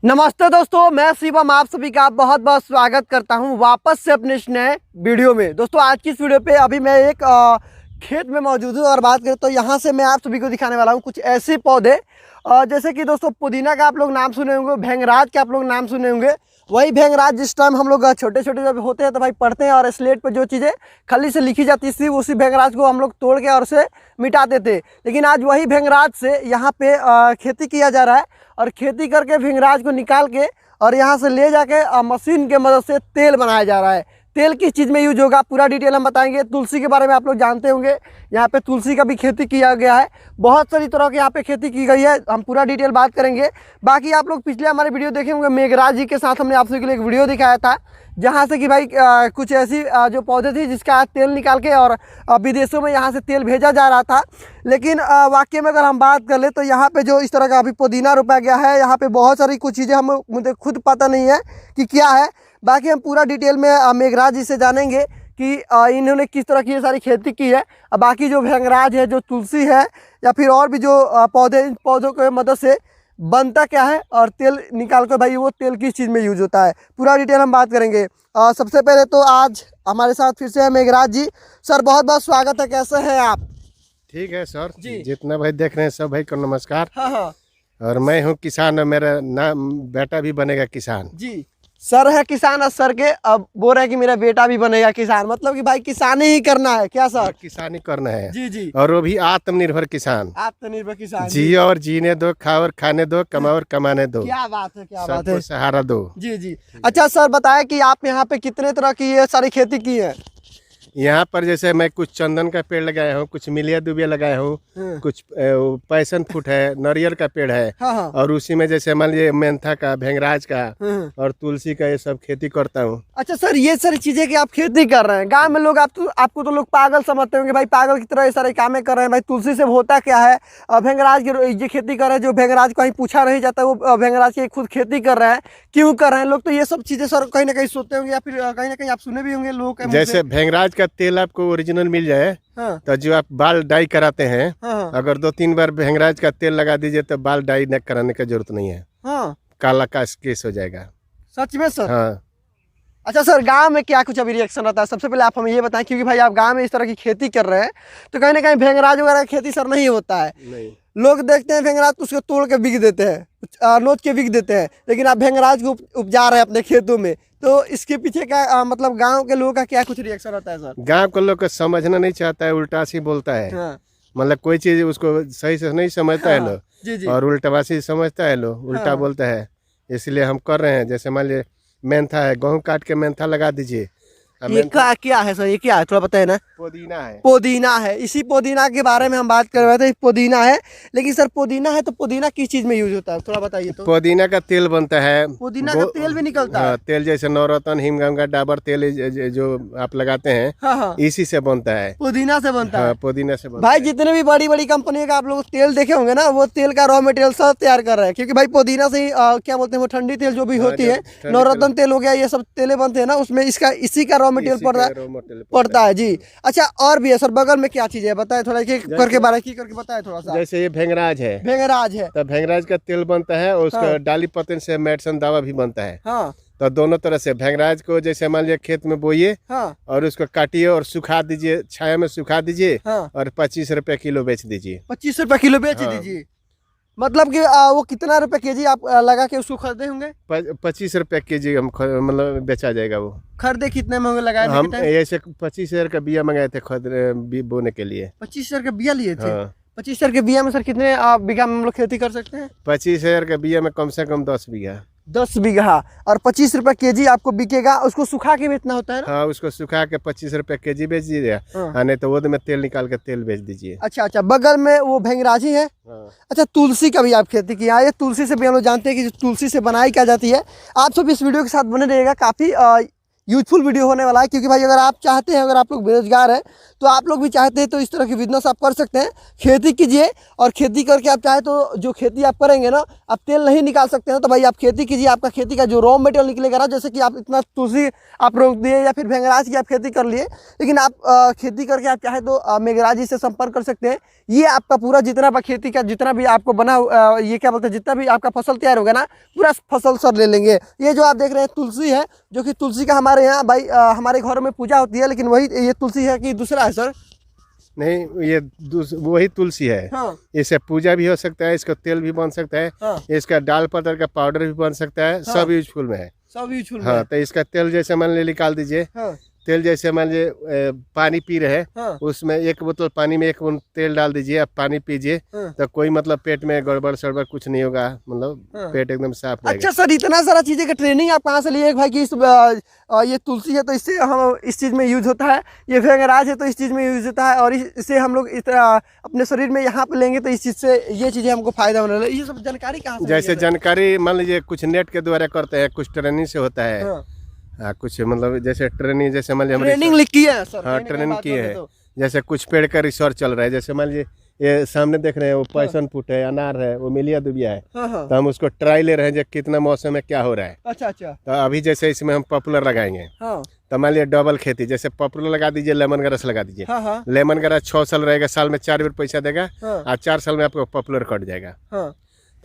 नमस्ते दोस्तों, मैं शिवम आप सभी का बहुत बहुत स्वागत करता हूं वापस से अपने इस नए वीडियो में। दोस्तों आज की इस वीडियो पे अभी मैं एक खेत में मौजूद हूं और बात करें तो यहां से मैं आप सभी को दिखाने वाला हूं कुछ ऐसे पौधे जैसे कि दोस्तों पुदीना का आप लोग नाम सुने होंगे, भृंगराज का आप लोग नाम सुने होंगे। वही भृंगराज जिस टाइम हम लोग छोटे छोटे जब होते हैं तो भाई पढ़ते हैं और स्लेट पर जो चीज़ें खली से लिखी जाती थी उसी भृंगराज को हम लोग तोड़ के और उसे मिटाते थे। लेकिन आज वही भृंगराज से यहाँ पे खेती किया जा रहा है और खेती करके भृंगराज को निकाल के और यहाँ से ले जाके मशीन के मदद से तेल बनाया जा रहा है। तेल किस चीज़ में यूज होगा पूरा डिटेल हम बताएंगे। तुलसी के बारे में आप लोग जानते होंगे, यहाँ पे तुलसी का भी खेती किया गया है। बहुत सारी तरह की यहाँ पे खेती की गई है, हम पूरा डिटेल बात करेंगे। बाकी आप लोग पिछले हमारे वीडियो देखे होंगे, मेघराज जी के साथ हमने आप सभी के लिए एक वीडियो दिखाया था जहाँ से कि भाई कुछ ऐसी जो पौधे थी जिसका तेल निकाल के और विदेशों में यहाँ से तेल भेजा जा रहा था। लेकिन वाकई में अगर हम बात कर ले तो यहाँ पे जो इस तरह का अभी पुदीना रोपा गया है, यहाँ पे बहुत सारी कुछ चीज़ें मुझे खुद पता नहीं है कि क्या है। बाकी हम पूरा डिटेल में मेघराज जी से जानेंगे कि इन्होंने किस तरह की ये सारी खेती की है। बाकी जो भृंगराज है, जो तुलसी है या फिर और भी जो पौधे, इन पौधों की मदद से बनता क्या है और तेल निकाल कर भाई वो तेल किस चीज़ में यूज होता है, पूरा डिटेल हम बात करेंगे। सबसे पहले तो आज हमारे साथ फिर से है मेघराज जी। सर बहुत बहुत स्वागत है, कैसे हैं आप? ठीक है सर जी। जितना भाई देख रहे हैं सब भाई को नमस्कार। हाँ हाँ और मैं हूँ किसान और मेरा नाम बेटा भी बनेगा किसान। जी। सर है किसान और सर के अब बोल रहे हैं कि मेरा बेटा भी बनेगा किसान, मतलब कि भाई किसानी ही करना है क्या सर? किसानी करना है जी जी। और वो भी आत्मनिर्भर किसान। आत्मनिर्भर किसान। जियो और जीने दो, खाओ और खाने दो, कमाओ और कमाने दो। क्या बात है, क्या बात है। सबको सहारा दो। जी जी। अच्छा सर बताएं कि आप यहाँ पे कितने तरह की ये सारी खेती की है? यहाँ पर जैसे मैं कुछ चंदन का पेड़ लगाया हूँ, कुछ मिलिया दुबिया लगाया हूँ, कुछ पैसन फूट है, नारियल का पेड़ है। हाँ हाँ। और उसी में जैसे मान लीजिए मेंथा का, भृंगराज का और तुलसी का, ये सब खेती करता हूँ। अच्छा सर ये सारी चीजें कि आप खेती कर रहे हैं, गांव में लोग आपको तो लोग पागल समझते होंगे, भाई पागल की तरह ये सारे कामें कर रहे हैं। भाई तुलसी से होता क्या है? भृंगराज की ये खेती कर रहे हैं, जो भृंगराज कहीं पूछा नहीं जाता वो भृंगराज की खुद खेती कर रहे हैं। क्यों कर रहे हैं लोग? तो ये सब चीजें सर कहीं ना कहीं सोचते होंगे या फिर कहीं ना कहीं आप सुने भी होंगे लोग। जैसे भृंगराज का तेल आपको ओरिजिनल मिल जाए हाँ। तो जो आप बाल डाई कराते हैं, हाँ। अगर 2-3 बार भृंगराज का तेल लगा दीजिए तो बाल डाई न कराने की जरूरत नहीं है। हाँ। काला का केस हो जाएगा। सच में सर? हाँ। अच्छा सर गांव में क्या कुछ अभी रिएक्शन रहता है? सबसे पहले आप हमें ये बताएं, क्योंकि भाई आप गांव में इस तरह की खेती कर रहे हैं तो कहीं ना कहीं भृंगराज वगैरह की खेती सर नहीं होता है। नहीं। लोग देखते हैं भृंगराज तो उसको तोड़ के बिक देते हैं, नोच के बिक देते हैं, लेकिन आप भृंगराज को उपजा रहे हैं अपने खेतों में, तो इसके पीछे का मतलब गांव के लोगों का क्या कुछ रिएक्शन रहता है सर? गांव के लोग को समझना नहीं चाहता है, उल्टा-सी बोलता है। हाँ। मतलब कोई चीज उसको सही से नहीं समझता है हाँ। लोग। जी जी। और उल्टावासी समझता है लोग, उल्टा हाँ। बोलता है। इसलिए हम कर रहे हैं, जैसे मान लीजिए मेंथा है, गेहूं काट के मेंथा लगा दीजिए। ये क्या है सर, ये क्या है थोड़ा बताए ना? पुदीना है। पुदीना है, इसी पुदीना के बारे में हम बात कर रहे थे। पुदीना है, लेकिन सर पुदीना है तो पुदीना किस चीज में यूज होता है थोड़ा बताइए तो। पुदीना का तेल बनता है। पुदीना का तेल भी निकलता है? तेल जैसे नवरत्न, हिमगंगा, डाबर तेल जो आप लगाते हैं, हाँ हाँ। इसी से बनता है। पुदीना से बनता है? पुदीना से बनता भाई है। जितने भी बड़ी बड़ी कंपनियों का आप लोग तेल देखे होंगे ना, वो तेल का रॉ मटेरियल सब तैयार कर रहे हैं, क्योंकि भाई पुदीना से ही क्या बोलते हैं वो ठंडी तेल जो भी होती है, नवरत्न तेल हो गया, ये सब तेलें बनते हैं ना, उसमें इसी का रॉ मटेरियल पड़ता है जी। अच्छा और भी है सर, बगल में क्या चीज है बताए थोड़ा, करके बताए थोड़ा सा। जैसे ये भृंगराज है, भृंगराज है तो भृंगराज का तेल बनता है और उसका डाली पतन से मेडिसिन दवा भी बनता है। हाँ। तो दोनों तरह से भृंगराज को जैसे मान लीजिए खेत में बोइए, हाँ। और उसको काटिए और सुखा दीजिए, छाया में सुखा दीजिए। हाँ। और 25 रुपए किलो बेच दीजिए। 25 रुपए किलो बेच हाँ। दीजिए? मतलब कि वो कितना रुपए केजी आप लगा के उसको खरीदे होंगे? 25 रुपए केजी हम मतलब बेचा जाएगा। वो खरीदे कितने में होंगे लगाए? हम ऐसे 25,000 का बिया मंगाए थे बोने के लिए। 25,000 का बिया लिए थे? हाँ। 25,000 के बिया में सर कितने बीघा में हम लोग खेती कर सकते हैं? 25,000 का बिया में कम से कम 10 बीघा। 10 बीघा। और 25 रुपए केजी आपको बिकेगा। उसको सुखा के बेचना होता है ना? हाँ, उसको सुखा के 25 रुपए केजी बेच दीजिए। हाँ। नहीं तो वो में तेल निकाल के तेल बेच दीजिए। अच्छा अच्छा, बगल में वो भृंगराजी है। हाँ। अच्छा तुलसी का भी आप खेती की है? ये तुलसी से भी हम लोग जानते हैं कि तुलसी से बनाई क्या जाती है। आप सब इस वीडियो के साथ बने रहिएगा, काफ़ी यूजफुल वीडियो होने वाला है, क्योंकि भाई अगर आप चाहते हैं, अगर आप लोग बेरोजगार हैं तो आप लोग भी चाहते हैं तो इस तरह की बिजनेस आप कर सकते हैं। खेती कीजिए और खेती करके आप चाहे तो जो खेती आप करेंगे ना, आप तेल नहीं निकाल सकते हैं तो भाई आप खेती कीजिए। आपका खेती का जो रॉ मटेरियल निकलेगा ना, जैसे कि आप इतना तुलसी आप रोक दिए या फिर भेंगराज की आप खेती कर लिए, लेकिन आप खेती करके आप चाहे तो मेघराज जी से संपर्क कर सकते हैं। ये आपका पूरा जितना भी खेती का जितना भी आपको बना ये क्या बोलते हैं, जितना भी आपका फसल तैयार होगा ना, पूरा फसल सर ले लेंगे। ये जो आप देख रहे हैं तुलसी है, जो कि तुलसी का हमारे यहाँ भाई हमारे घरों में पूजा होती है, लेकिन वही ये तुलसी है कि दूसरा है सर? नहीं, ये वही तुलसी है। हाँ। इससे पूजा भी हो सकता है, इसका तेल भी बन सकता है। हाँ। इसका डाल पतर का पाउडर भी बन सकता है। हाँ। सब यूजफुल में है। सब यूजफुल हाँ, तो इसका तेल जैसे मान लीजिए निकाल दीजिए। हाँ। तेल जैसे मान लीजिए पानी पी रहे हैं, हाँ। उसमें 1 बोतल पानी में 1 बूंद तेल डाल दीजिए, आप पानी पीजिए। हाँ। तो कोई मतलब पेट में गड़बड़ सड़बड़ कुछ नहीं होगा, मतलब हाँ। पेट एकदम साफ रहेगा। अच्छा सर, इतना सारा चीज़ें का ट्रेनिंग आप कहाँ से लिए भाई कि ये तुलसी है तो इससे हम इस चीज़ में यूज होता है, ये भेंगराज है तो इस चीज़ में यूज होता है, और इससे हम लोग अपने शरीर में यहाँ पे लेंगे तो इस चीज़ से ये चीज़ें हमको फायदा होने वाला है। ये सब जानकारी कहाँ से जैसे जानकारी मान लीजिए कुछ नेट के द्वारा करते हैं, कुछ ट्रेनिंग से होता है। हाँ, कुछ मतलब जैसे ट्रेनिंग, जैसे मान लीजिए ट्रेनिंग लिख की है सर? हाँ, ट्रेनिंग की है। जैसे कुछ पेड़ का रिसर्च चल रहा है, जैसे मान लीजिए ये सामने देख रहे हैं, वो पैशन फ्रूट है, अनार है, वो मिलिया दुबिया है। हाँ। तो हम उसको ट्राई ले रहे हैं जो कितना मौसम में क्या हो रहा है। अच्छा। तो अभी जैसे इसमें हम पॉपुलर लगाएंगे। हाँ। तो मान लिया डबल खेती, जैसे पॉपुलर लगा दीजिए, लेमन ग्रास लगा दीजिए। हाँ। लेमन ग्रास 6 साल रहेगा, साल में 4 बार पैसा देगा। हाँ। और 4 साल में आपको पॉपुलर कट जाएगा। हाँ।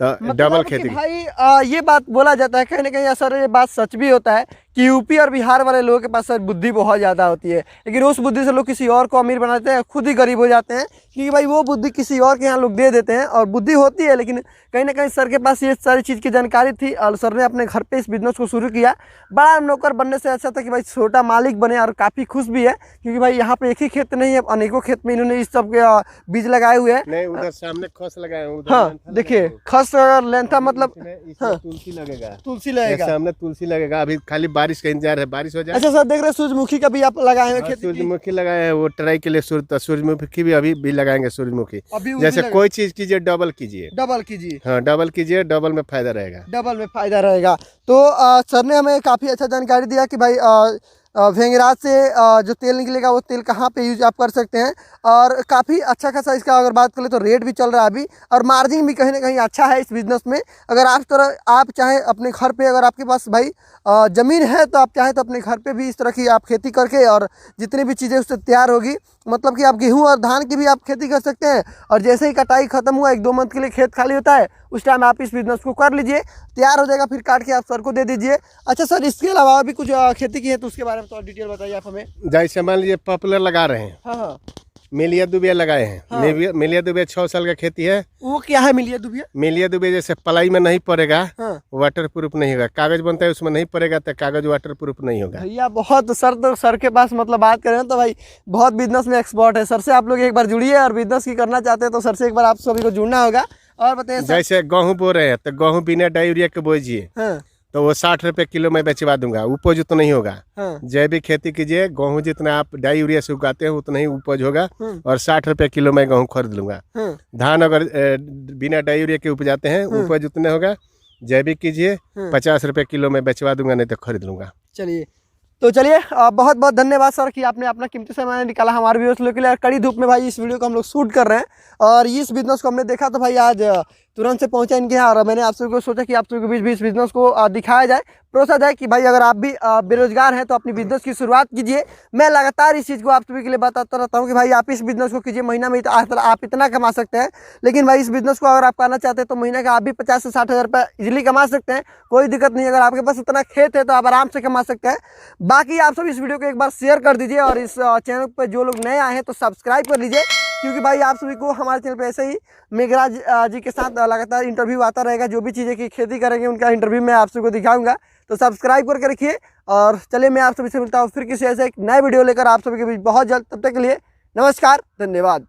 तो मतलब डबल कि खेती। भाई ये बात बोला जाता है कहीं ना कहीं, सर ये बात सच भी होता है कि यूपी और बिहार वाले लोगों के पास सर बुद्धि बहुत ज़्यादा होती है, लेकिन उस बुद्धि से लोग किसी और को अमीर बनाते हैं, खुद ही गरीब हो जाते हैं, क्योंकि भाई वो बुद्धि किसी और के यहाँ लोग दे देते हैं। और बुद्धि होती है, लेकिन कहीं ना कहीं सर के पास ये सारी चीज़ की जानकारी थी और सर ने अपने घर पे इस बिजनेस को शुरू किया। बड़ा नौकर बनने से अच्छा था कि भाई छोटा मालिक बने, और काफ़ी खुश भी है, क्योंकि भाई यहाँ पे एक ही खेत नहीं है, अनेकों खेत में इन्होंने इस सब के बीज लगाए हुए हैं। नहीं, उधर सामने खस लगाए हैं। हाँ देखिए, खस लेंथा मतलब हाँ, तुलसी लगेगा। तुलसी लगेगा सामने, तुलसी लगेगा। अभी खाली बारिश का इंतजार है, बारिश हो जाए। अच्छा सर, देख रहे हैं सूरजमुखी का भी आप लगाए हैं खेती? सूरजमुखी लगाए हैं, वो ट्राई के लिए सूरजमुखी भी अभी भी लगाएंगे। सूरजमुखी अभी जैसे कोई चीज कीजिए, डबल कीजिए। डबल कीजिए। हाँ, डबल कीजिए, डबल में फायदा रहेगा। डबल में फायदा रहेगा। तो सर ने हमें काफ़ी अच्छा जानकारी दिया कि भाई भेंगराज से जो तेल निकलेगा वो तेल कहाँ पे यूज आप कर सकते हैं, और काफ़ी अच्छा खासा इसका अगर बात करें तो रेट भी चल रहा है अभी, और मार्जिन भी कहीं ना कहीं अच्छा है इस बिज़नेस में। अगर आप चाहें अपने घर पे, अगर आपके पास भाई ज़मीन है तो आप चाहें तो अपने घर पे भी इस तरह की आप खेती करके, और जितनी भी चीज़ें उससे तैयार होगी, मतलब कि आप गेहूँ और धान की भी आप खेती कर सकते हैं। और जैसे ही कटाई खत्म हुआ, 1-2 मंथ के लिए खेत खाली होता है, उस टाइम आप इस बिज़नेस को कर लीजिए, तैयार हो जाएगा, फिर काट के आप सर को दे दीजिए। अच्छा सर, इसके अलावा भी कुछ खेती की है तो उसके बारे में थोड़ा डिटेल बताइए आप हमें। जैसे मान लीजिए पॉपुलर लगा रहे हैं। हाँ। मिलिया दुबिया लगाए हैं। हाँ। मिलिया दुबिया 6 साल का खेती है। वो क्या है मिलिया दुबिया? मिलिया दुबिया जैसे पलाई में नहीं पड़ेगा, हाँ। वाटर प्रूफ नहीं होगा। कागज बनता है उसमें नहीं पड़ेगा तो कागज वाटर प्रूफ नहीं होगा। भैया बहुत सर, तो सर के पास मतलब बात करें तो भाई बहुत बिजनेस में एक्सपर्ट है। सर से आप लोग एक बार जुड़िए, और बिजनेस की करना चाहते हैं तो सर से एक बार आप सभी को जुड़ना होगा। और बताइए सर। जैसे गेहूँ बो रहे हैं तो गेहूँ बिना डाई यूरिया के बोइए। हाँ। तो वो 60 रुपए किलो में बेचवा दूंगा। उपज उतना नहीं होगा। हाँ। जैविक खेती कीजिए, गेहूँ जितना आप डाई यूरिया से उगाते हैं उतना ही उपज होगा। हाँ। और 60 रुपए किलो में गेहूँ खरीद लूंगा। हाँ। धान अगर बिना डाई यूरिया के उपजाते हैं, उपज उतने होगा। जैविक कीजिए, 50 रुपए किलो में बेचवा दूंगा, नहीं तो खरीद लूंगा। चलिए, तो चलिए बहुत बहुत धन्यवाद सर कि आपने अपना कीमती समय निकाला हमारे व्यूअर्स लोगों के लिए। कड़ी धूप में भाई इस वीडियो को हम लोग शूट कर रहे हैं, और इस बिजनेस को हमने देखा तो भाई आज तुरंत से पहुंचा इनके यहाँ, और मैंने आप सभी को सोचा कि आप सभी के बीच भी इस बिजनेस को दिखाया जाए, परोसा जाए कि भाई अगर आप भी बेरोजगार हैं तो अपनी बिजनेस की शुरुआत कीजिए। मैं लगातार इस चीज़ को आप सभी के लिए बताता रहता हूँ कि भाई आप इस बिजनेस को कीजिए, महीना में आप इतना कमा सकते हैं। लेकिन भाई इस बिजनेस को अगर आप करना चाहते हैं तो महीने का आप भी 50 से 60 हज़ार रुपये इजीली कमा सकते हैं, कोई दिक्कत नहीं। अगर आपके पास इतना खेत है तो आप आराम से कमा सकते हैं। बाकी आप सब इस वीडियो को एक बार शेयर कर दीजिए, और इस चैनल पर जो लोग नए आए हैं तो सब्सक्राइब कर लीजिए, क्योंकि भाई आप सभी को हमारे चैनल पे ऐसे ही मेघराज जी के साथ लगातार इंटरव्यू आता रहेगा। जो भी चीज़ें की खेती करेंगे उनका इंटरव्यू मैं आप सभी को दिखाऊंगा, तो सब्सक्राइब करके रखिए। और चलिए, मैं आप सभी से मिलता हूँ फिर किसी ऐसे एक नए वीडियो लेकर आप सभी के बीच बहुत जल्द। तब तक के लिए नमस्कार, धन्यवाद।